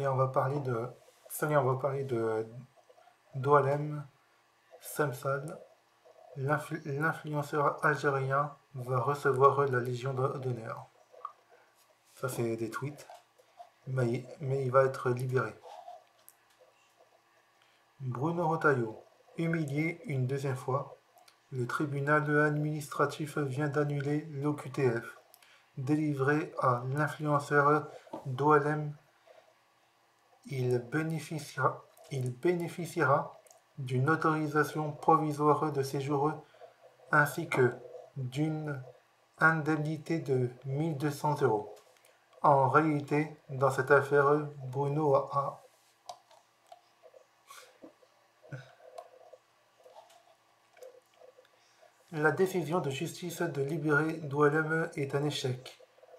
on va parler de Doualem Samsal. L'influenceur algérien va recevoir la Légion d'honneur. Ça, c'est des tweets, mais il va être libéré. Bruno Retailleau, humilié une deuxième fois. Le tribunal administratif vient d'annuler l'OQTF délivré à l'influenceur Doualem. Il bénéficiera d'une autorisation provisoire de séjour ainsi que d'une indemnité de 1200 euros. En réalité, dans cette affaire, Bruno a la décision de justice de libérer Doualem est un échec,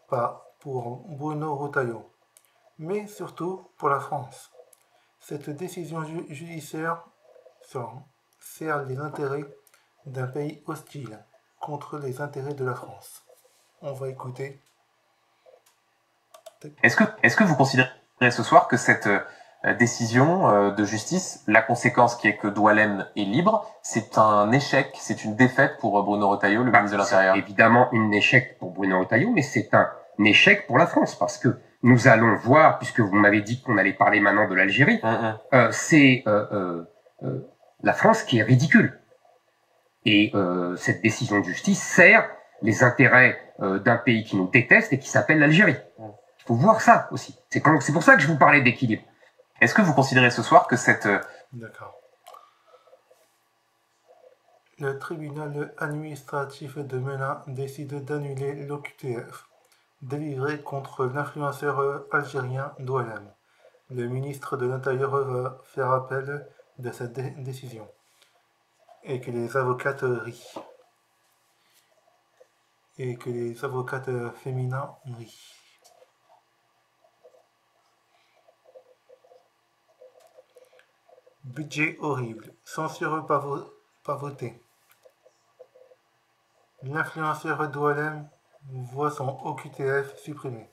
pas pour Bruno Retailleau, mais surtout pour la France. Cette décision judiciaire sert les intérêts d'un pays hostile contre les intérêts de la France. On va écouter. Est-ce que vous considérez ce soir que cette décision de justice, la conséquence qui est que Doualem est libre, c'est un échec, c'est une défaite pour Bruno Retailleau, le ministre de l'Intérieur? C'est évidemment un échec pour Bruno Retailleau, mais c'est un échec pour la France, parce que nous allons voir, puisque vous m'avez dit qu'on allait parler maintenant de l'Algérie, c'est la France qui est ridicule. Et cette décision de justice sert les intérêts d'un pays qui nous déteste et qui s'appelle l'Algérie. Il faut voir ça aussi. C'est pour ça que je vous parlais d'équilibre. Est-ce que vous considérez ce soir que cette... D'accord. Le tribunal administratif de Melun décide d'annuler l'OQTF délivré contre l'influenceur algérien Doualem. Le ministre de l'Intérieur va faire appel de cette décision. Et que les avocates rient. Et que les avocates féminins rient. Budget horrible. Censure pas voté. L'influenceur Doualem voit son OQTF supprimé.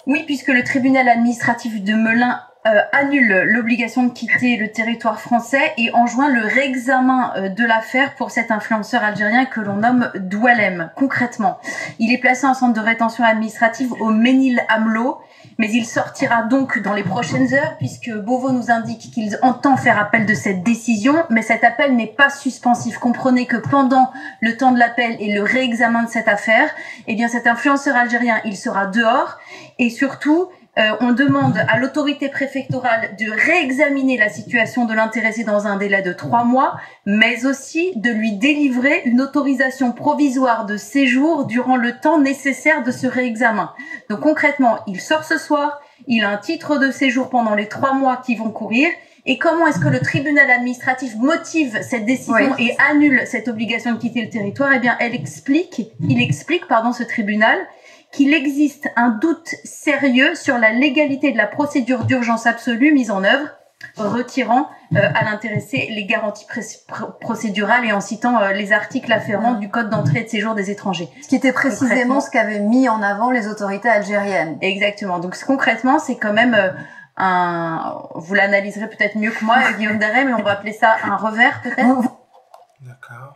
Oui, puisque le tribunal administratif de Melun annule l'obligation de quitter le territoire français et enjoint le réexamen de l'affaire pour cet influenceur algérien que l'on nomme Doualem. Concrètement, il est placé en centre de rétention administrative au Ménil-Amelot, mais il sortira donc dans les prochaines heures puisque Beauvau nous indique qu'il entend faire appel de cette décision, mais cet appel n'est pas suspensif. Comprenez que pendant le temps de l'appel et le réexamen de cette affaire, eh bien cet influenceur algérien, il sera dehors et surtout, on demande à l'autorité préfectorale de réexaminer la situation de l'intéressé dans un délai de 3 mois, mais aussi de lui délivrer une autorisation provisoire de séjour durant le temps nécessaire de ce réexamen. Donc concrètement, il sort ce soir, il a un titre de séjour pendant les 3 mois qui vont courir. Et comment est-ce que le tribunal administratif motive cette décision et annule cette obligation de quitter le territoire? Eh bien, il explique, ce tribunal, qu'il existe un doute sérieux sur la légalité de la procédure d'urgence absolue mise en œuvre, retirant à l'intéressé les garanties procédurales et en citant les articles afférents du Code d'entrée et de séjour des étrangers. Ce qui était précisément ce qu'avaient mis en avant les autorités algériennes. Exactement. Donc concrètement, c'est quand même vous l'analyserez peut-être mieux que moi, Guillaume Darret, mais on va appeler ça un revers peut-être. D'accord.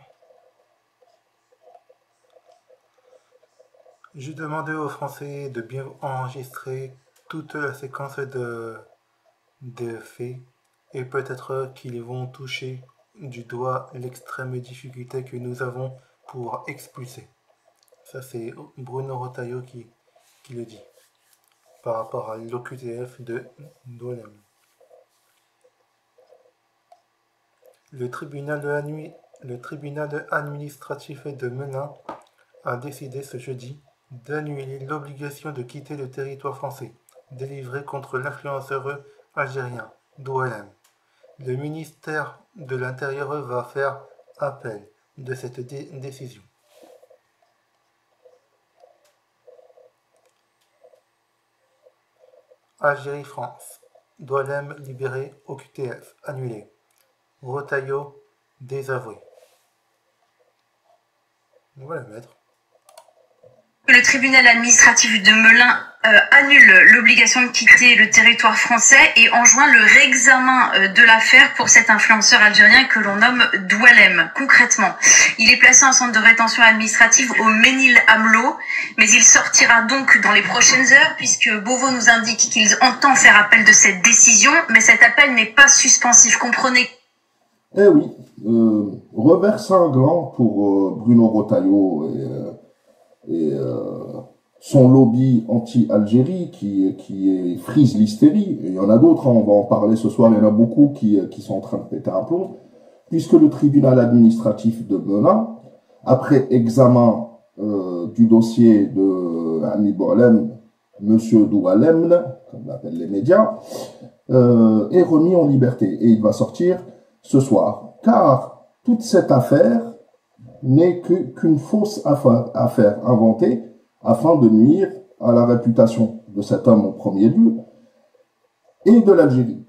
J'ai demandé aux Français de bien enregistrer toute la séquence de faits et peut-être qu'ils vont toucher du doigt l'extrême difficulté que nous avons pour expulser. Ça, c'est Bruno Retailleau qui le dit par rapport à l'OQTF de Doualem. Le tribunal administratif de Melun a décidé ce jeudi d'annuler l'obligation de quitter le territoire français, délivrée contre l'influenceur algérien Doualem. Le ministère de l'Intérieur va faire appel de cette décision. Algérie-France. Doualem libéré, OQTF annulé. Retailleau désavoué. On va la mettre. Le tribunal administratif de Melun annule l'obligation de quitter le territoire français et enjoint le réexamen de l'affaire pour cet influenceur algérien que l'on nomme Doualem. Concrètement, il est placé en centre de rétention administrative au Ménil-Amelot, mais il sortira donc dans les prochaines heures puisque Beauvau nous indique qu'il entend faire appel de cette décision, mais cet appel n'est pas suspensif. Comprenez? Eh oui, revers cinglant pour Bruno Retailleau et son lobby anti-Algérie qui frise l'hystérie. Et il y en a d'autres, hein, on va en parler ce soir, il y en a beaucoup qui sont en train de péter un plomb, puisque le tribunal administratif de Melun, après examen du dossier de Ami Doualem, Monsieur Doualem, comme l'appellent les médias, est remis en liberté. Et il va sortir ce soir. Car toute cette affaire n'est qu'une fausse affaire inventée afin de nuire à la réputation de cet homme en premier lieu et de l'Algérie.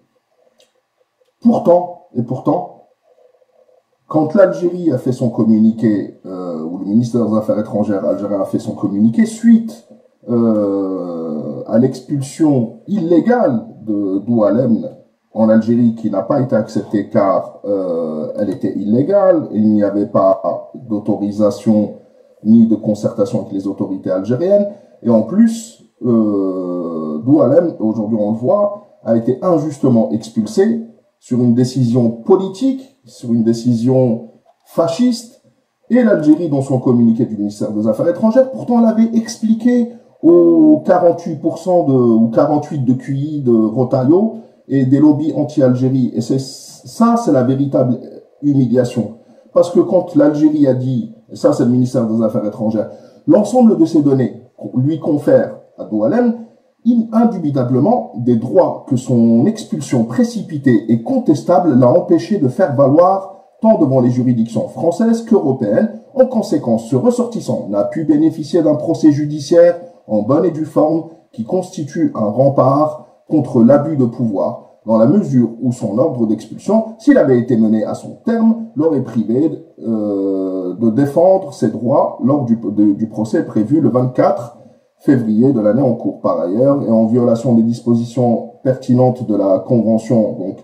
Pourtant, quand l'Algérie a fait son communiqué, ou le ministère des Affaires étrangères algérien a fait son communiqué, suite à l'expulsion illégale de Doualem en Algérie, qui n'a pas été acceptée car elle était illégale, il n'y avait pas d'autorisation ni de concertation avec les autorités algériennes, et en plus, Doualem, aujourd'hui on le voit, a été injustement expulsé sur une décision politique, sur une décision fasciste, et l'Algérie, dans son communiqué du ministère des Affaires étrangères, pourtant l'avait expliqué aux 48% ou 48% de QI de Retailleau et des lobbies anti-Algérie. Et c'est la véritable humiliation. Parce que quand l'Algérie a dit, et ça c'est le ministère des Affaires étrangères, l'ensemble de ces données lui confère à Doualem, indubitablement des droits que son expulsion précipitée et contestable l'a empêché de faire valoir tant devant les juridictions françaises qu'européennes. En conséquence, ce ressortissant n'a pu bénéficier d'un procès judiciaire en bonne et due forme qui constitue un rempart contre l'abus de pouvoir, dans la mesure où son ordre d'expulsion, s'il avait été mené à son terme, l'aurait privé de défendre ses droits lors du procès prévu le 24 février de l'année en cours. Par ailleurs, et en violation des dispositions pertinentes de la convention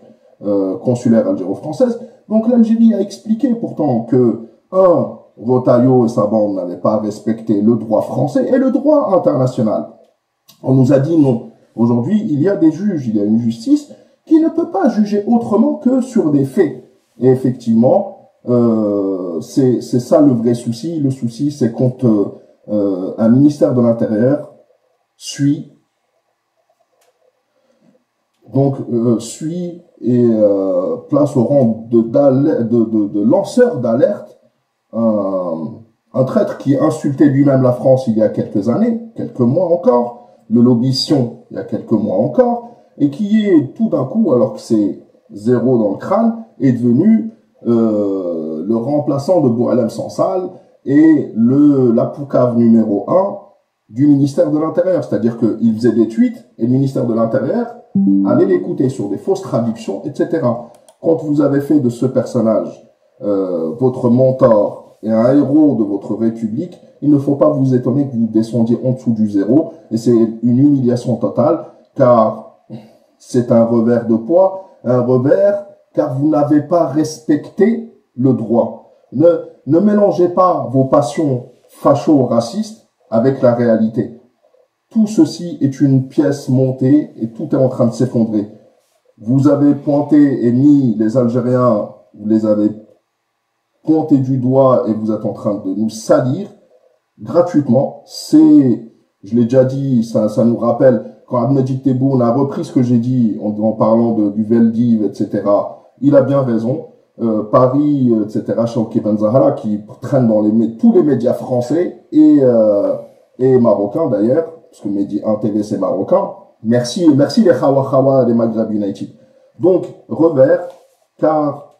consulaire algéro-française, donc l'Algérie a expliqué pourtant que, Retailleau et sa bande n'avaient pas respecté le droit français et le droit international. On nous a dit non. Aujourd'hui, il y a des juges, il y a une justice qui ne peut pas juger autrement que sur des faits. Et effectivement, c'est ça le vrai souci. Le souci, c'est quand un ministère de l'Intérieur suit et place au rang de lanceur d'alerte un traître qui insultait lui-même la France il y a quelques années, quelques mois encore, le lobby Sion il y a quelques mois encore, et qui est tout d'un coup, alors que c'est zéro dans le crâne, est devenu le remplaçant de Boualem Sansal et la poucave numéro 1 du ministère de l'Intérieur. C'est-à-dire qu'il faisait des tweets et le ministère de l'Intérieur allait l'écouter sur des fausses traductions, etc. Quand vous avez fait de ce personnage votre mentor et un héros de votre République, il ne faut pas vous étonner que vous descendiez en dessous du zéro, et c'est une humiliation totale, car c'est un revers de poids, un revers, car vous n'avez pas respecté le droit. Ne mélangez pas vos passions facho-racistes avec la réalité. Tout ceci est une pièce montée et tout est en train de s'effondrer. Vous avez pointé et mis les Algériens, vous les avez pointés du doigt et vous êtes en train de nous salir gratuitement. Je l'ai déjà dit, ça nous rappelle quand Abdelmajid Tebboune a repris ce que j'ai dit en parlant du Veldiv, etc. Il a bien raison. Paris, etc. Chawki Ben Zahra qui traîne dans tous les médias français et marocains d'ailleurs, parce que Mehdi 1 TV c'est marocain. Merci les Khawa des Maghreb United. Donc, revers, car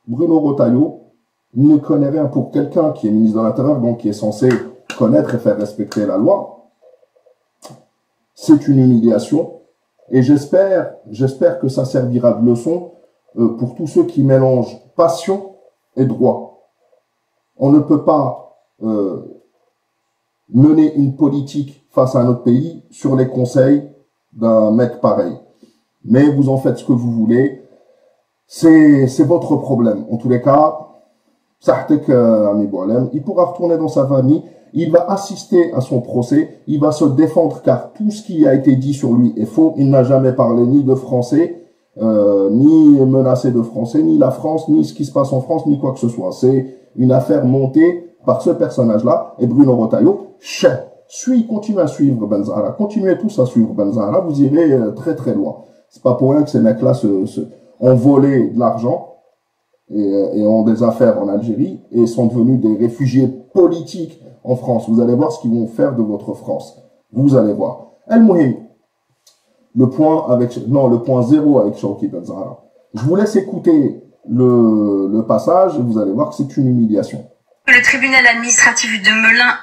Bruno Retailleau ne connaît rien pour quelqu'un qui est ministre de l'Intérieur, donc qui est censé connaître et faire respecter la loi. C'est une humiliation. Et j'espère que ça servira de leçon pour tous ceux qui mélangent passion et droit. On ne peut pas mener une politique face à un autre pays sur les conseils d'un mec pareil. Mais vous en faites ce que vous voulez. C'est votre problème. En tous les cas, Ami Boualem, il pourra retourner dans sa famille. Il va assister à son procès, il va se défendre car tout ce qui a été dit sur lui est faux. Il n'a jamais parlé ni de français, ni menacé de français, ni la France, ni ce qui se passe en France, ni quoi que ce soit. C'est une affaire montée par ce personnage-là. Et Bruno Retailleau, continuez à suivre Ben Zahra, continuez tous à suivre Ben Zahra, vous irez très très loin. C'est pas pour rien que ces mecs-là ont volé de l'argent et ont des affaires en Algérie et sont devenus des réfugiés politiques en France. Vous allez voir ce qu'ils vont faire de votre France. Vous allez voir. El-Mouhim, le point 0 avec Chawki Ben Zahra. Je vous laisse écouter le passage et vous allez voir que c'est une humiliation. Le tribunal administratif de Melun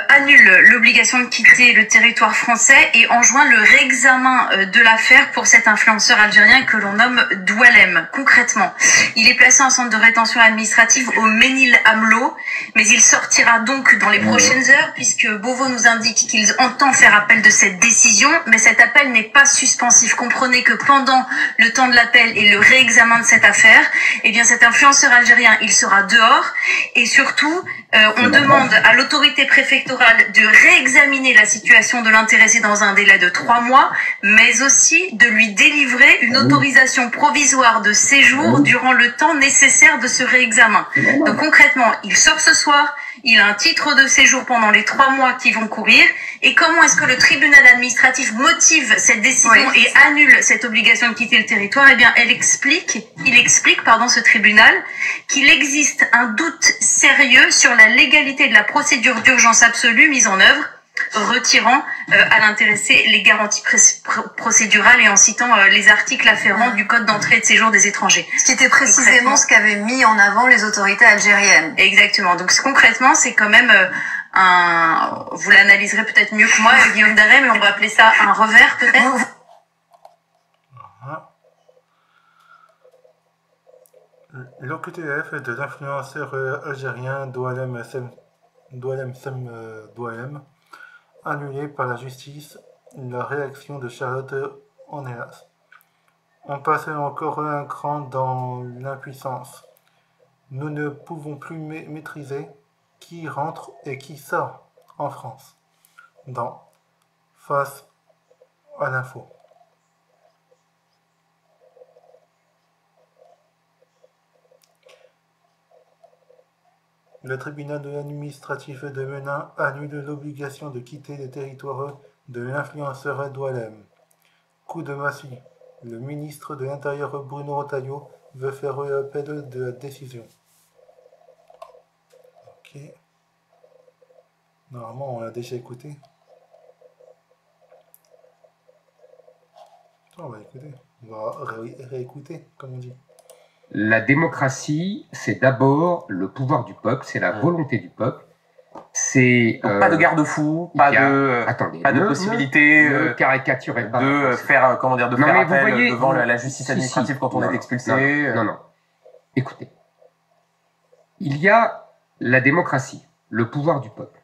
annule l'obligation de quitter le territoire français et enjoint le réexamen de l'affaire pour cet influenceur algérien que l'on nomme Doualem. Concrètement, il est placé en centre de rétention administrative au Ménil Amlo, mais il sortira donc dans les prochaines heures puisque Beauvau nous indique qu'il entend faire appel de cette décision, mais cet appel n'est pas suspensif. Comprenez que pendant le temps de l'appel et le réexamen de cette affaire, eh bien cet influenceur algérien, il sera dehors et surtout, on demande à l'autorité préfectorale de réexaminer la situation de l'intéressé dans un délai de 3 mois, mais aussi de lui délivrer une autorisation provisoire de séjour durant le temps nécessaire de ce réexamen. Donc concrètement, il sort ce soir, il a un titre de séjour pendant les 3 mois qui vont courir. Et comment est-ce que le tribunal administratif motive cette décision et annule cette obligation de quitter le territoire? Eh bien, il explique, ce tribunal, qu'il existe un doute sérieux sur la légalité de la procédure d'urgence absolue mise en œuvre, retirant à l'intéressé les garanties procédurales et en citant les articles afférents du Code d'entrée et de séjour des étrangers. Ce qui était précisément ce qu'avaient mis en avant les autorités algériennes. Exactement. Donc concrètement, c'est quand même vous l'analyserez peut-être mieux que moi, Guillaume Darret, mais on va appeler ça un revers peut-être. L'OQTF de l'influenceur algérien Doualem annulé par la justice. La réaction de Charlotte en hélas. On passe encore un cran dans l'impuissance. Nous ne pouvons plus maîtriser qui rentre et qui sort en France face à l'info. Le tribunal de l'administratif de Melun annule l'obligation de quitter le territoire de l'influenceur Doualem. Coup de massue. Le ministre de l'Intérieur Bruno Retailleau veut faire appel de la décision. Ok. Normalement, on l'a déjà écouté. On va écouter. On va réécouter, comme on dit. La démocratie, c'est d'abord le pouvoir du peuple, c'est la volonté du peuple. C'est pas de garde-fou, pas de possibilité de caricaturer de faire appel devant la justice administrative quand on est expulsé. Non. Écoutez, il y a la démocratie, le pouvoir du peuple.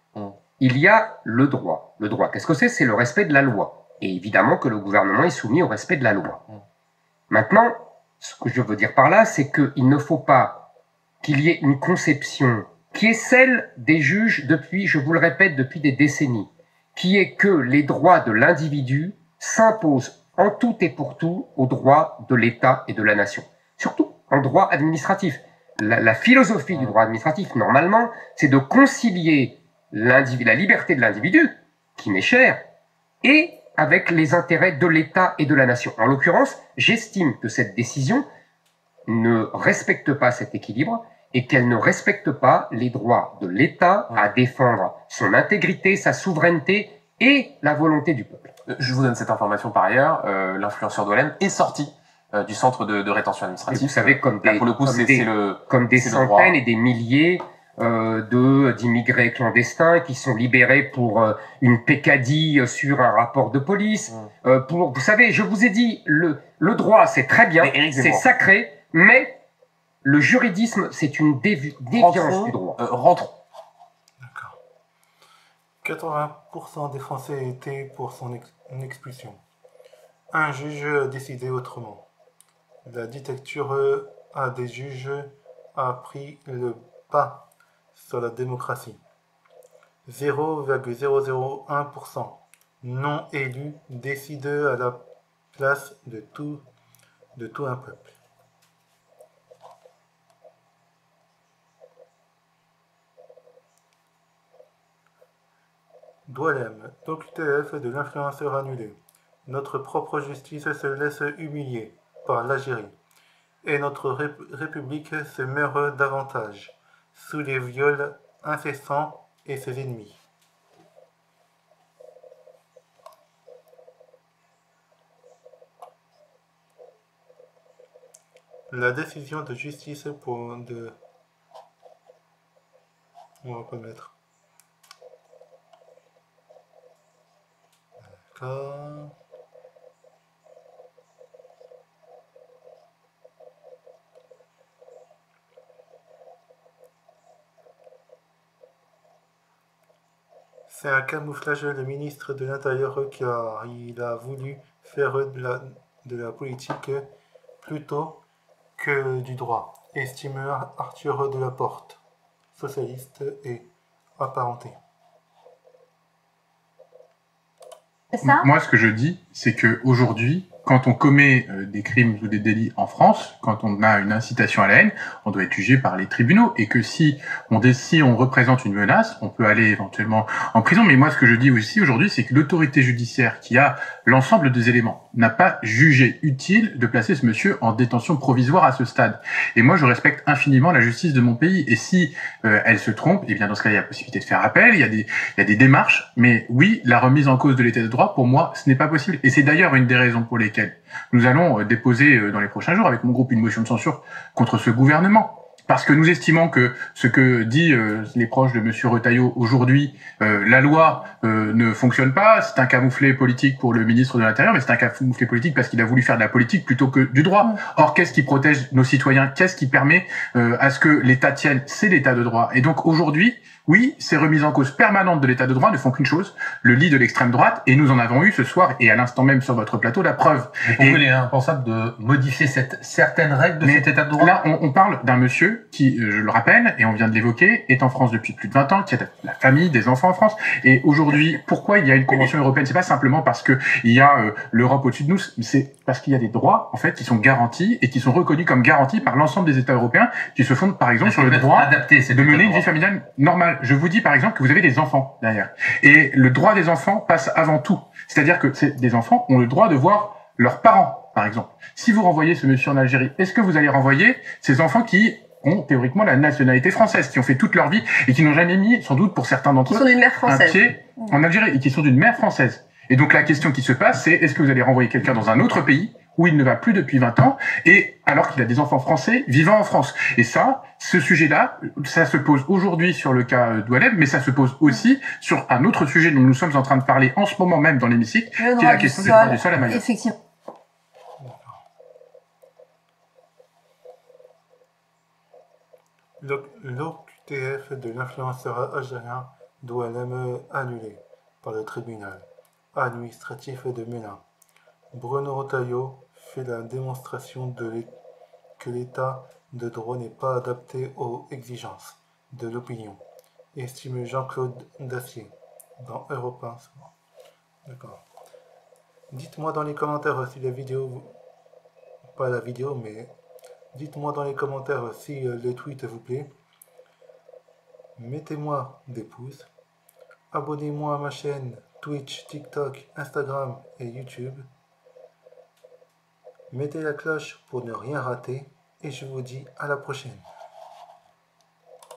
Il y a le droit. Le droit, qu'est-ce que c'est? C'est le respect de la loi. Et évidemment que le gouvernement est soumis au respect de la loi. Maintenant, ce que je veux dire par là, c'est qu'il ne faut pas qu'il y ait une conception qui est celle des juges depuis, je vous le répète, depuis des décennies, qui est que les droits de l'individu s'imposent en tout et pour tout aux droits de l'État et de la nation. Surtout en droit administratif. La philosophie du droit administratif, normalement, c'est de concilier la liberté de l'individu, qui m'est chère, et avec les intérêts de l'État et de la nation. En l'occurrence, j'estime que cette décision ne respecte pas cet équilibre et qu'elle ne respecte pas les droits de l'État à défendre son intégrité, sa souveraineté et la volonté du peuple. Je vous donne cette information par ailleurs. L'influenceur Doualem est sorti du centre de rétention administrative. Et vous savez, comme des centaines et des milliers d'immigrés clandestins qui sont libérés pour une peccadille sur un rapport de police. Vous savez, je vous ai dit, le droit, c'est très bien, c'est sacré, mais le juridisme, c'est une déviance du droit. Rentrons. D'accord. 80% des Français étaient pour son expulsion. Un juge a décidé autrement. La dictature à des juges a pris le pas sur la démocratie. 0,001% non élus décident à la place de tout un peuple. Doualem, l'OQTF de l'influenceur annulé. Notre propre justice se laisse humilier par l'Algérie. Et notre République se meurt davantage sous les viols incessants et ses ennemis. La décision de justice On va pas le mettre. D'accord. C'est un camouflage, le ministre de l'Intérieur, car il a voulu faire de la politique plutôt que du droit, estime Arthur Delaporte, socialiste et apparenté. C'est ça ? Moi, ce que je dis, c'est que aujourd'hui, quand on commet des crimes ou des délits en France, quand on a une incitation à la haine, on doit être jugé par les tribunaux, et que si on représente une menace, on peut aller éventuellement en prison. Mais moi, ce que je dis aussi aujourd'hui, c'est que l'autorité judiciaire qui a l'ensemble des éléments n'a pas jugé utile de placer ce monsieur en détention provisoire à ce stade. Et moi, je respecte infiniment la justice de mon pays. Et si elle se trompe, eh bien dans ce cas, il y a la possibilité de faire appel, il y a des démarches. Mais oui, la remise en cause de l'état de droit, pour moi, ce n'est pas possible. Et c'est d'ailleurs une des raisons pour lesquelles nous allons déposer dans les prochains jours avec mon groupe une motion de censure contre ce gouvernement. Parce que nous estimons que ce que dit les proches de Monsieur Retailleau aujourd'hui, la loi ne fonctionne pas, c'est un camouflet politique pour le ministre de l'Intérieur, mais c'est un camouflet politique parce qu'il a voulu faire de la politique plutôt que du droit. Or, qu'est-ce qui protège nos citoyens? Qu'est-ce qui permet à ce que l'État tienne? C'est l'État de droit. Et donc aujourd'hui, oui, ces remises en cause permanentes de l'état de droit ne font qu'une chose, le lit de l'extrême droite, et nous en avons eu ce soir, et à l'instant même sur votre plateau, la preuve. Mais pourquoi il est impensable de modifier certaines règles de cet état de droit? Là, on parle d'un monsieur qui, je le rappelle, et on vient de l'évoquer, est en France depuis plus de 20 ans, qui a la famille, des enfants en France, et aujourd'hui, pourquoi il y a une convention européenne? C'est pas simplement parce que il y a l'Europe au-dessus de nous, c'est parce qu'il y a des droits, en fait, qui sont garantis, et qui sont reconnus comme garantis par l'ensemble des États européens, qui se fondent, par exemple, sur le droit de mener une vie familiale normale. Je vous dis par exemple que vous avez des enfants derrière. Et le droit des enfants passe avant tout. C'est-à-dire que des enfants ont le droit de voir leurs parents, par exemple. Si vous renvoyez ce monsieur en Algérie, est-ce que vous allez renvoyer ces enfants qui ont théoriquement la nationalité française, qui ont fait toute leur vie et qui n'ont jamais mis, sans doute pour certains d'entre eux, un pied en Algérie et qui sont d'une mère française? Et donc la question qui se passe, c'est est-ce que vous allez renvoyer quelqu'un dans un autre pays où il ne va plus depuis 20 ans, et alors qu'il a des enfants français vivant en France. Et ça, ce sujet-là, ça se pose aujourd'hui sur le cas Doualem, mais ça se pose aussi sur un autre sujet dont nous sommes en train de parler en ce moment même dans l'hémicycle, qui est la question du droit du sol à Mayotte. Effectivement. L'OQTF de l'influenceur algérien Doualem annulé par le tribunal administratif de Ménin. Bruno Retailleau fait la démonstration que l'état de droit n'est pas adapté aux exigences de l'opinion, estime Jean-Claude Dacier dans Europe 1. D'accord. Dites-moi dans les commentaires si la vidéo, pas la vidéo, mais dites-moi dans les commentaires si le tweet vous plaît. Mettez-moi des pouces. Abonnez-moi à ma chaîne Twitch, TikTok, Instagram et YouTube. Mettez la cloche pour ne rien rater et je vous dis à la prochaine.